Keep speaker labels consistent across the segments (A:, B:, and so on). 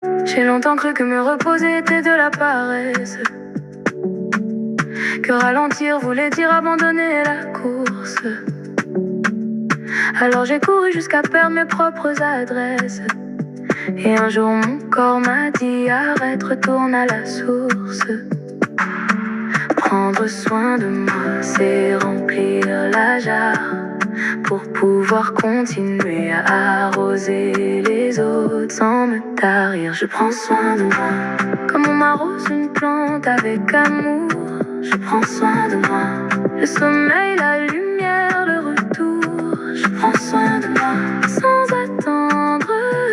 A: J'ai longtemps cru que me reposer était de la paresse, que ralentir voulait dire abandonner la course. Alors j'ai couru jusqu'à perdre mes propres adresses. Et un jour mon corps m'a dit arrête, retourne à la source. Prendre soin de moi, c'est remplir la jarre pour pouvoir continuer à arroser les autres sans me tarir. Je prends soin de moi comme on m'arrose une plante avec amour. Je prends soin de moi, le sommeil, la lumière, le retour. Je prends soin de moi sans attendre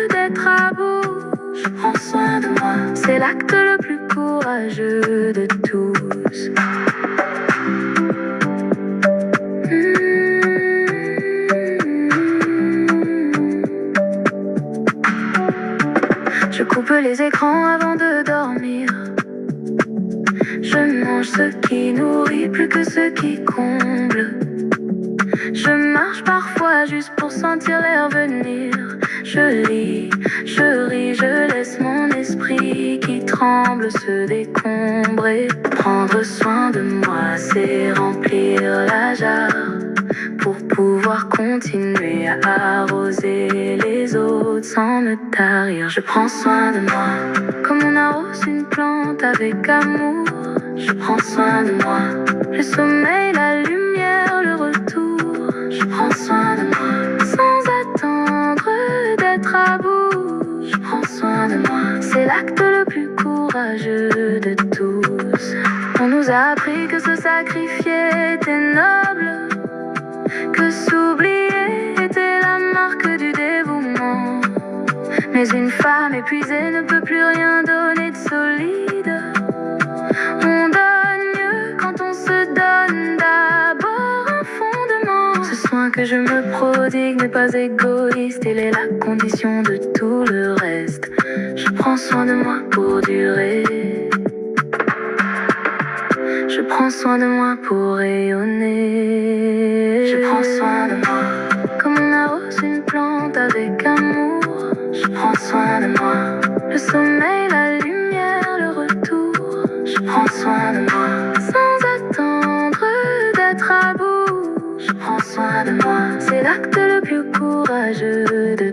A: d'être à bout. Je prends soin de moi, c'est l'acte le plus courageux de tous. Je coupe les écrans avant de dormir. Je mange ce qui nourrit plus que ce qui comble. Je marche parfois juste pour sentir l'air venir. Je lis, je ris, je laisse mon esprit qui tremble se décombrer. Prendre soin de moi, c'est remplir la jarre pour pouvoir continuer à arroser les autres sans me tarir. Je prends soin de moi comme on arrose une plante avec amour. Je prends soin de moi, le sommeil, la lumière, le retour. Je prends soin de moi sans attendre d'être à bout. Je prends soin de moi, c'est l'acte le plus courageux de tous. On nous a appris que se sacrifier était noble, que s'oublier était la marque du dévouement. Mais une femme épuisée ne peut plus rien donner de solide. On donne mieux quand on se donne d'abord un fondement. Ce soin que je me prodigue n'est pas égoïste, il est la condition de tout le reste. Je prends soin de moi pour durer. Je prends soin de moi pour rayonner. Je prends soin de moi comme on arrose une plante avec amour. Je prends soin de moi, le sommeil, la lumière, le retour. Je prends soin de moi sans attendre d'être à bout. Je prends soin de moi, c'est l'acte le plus courageux de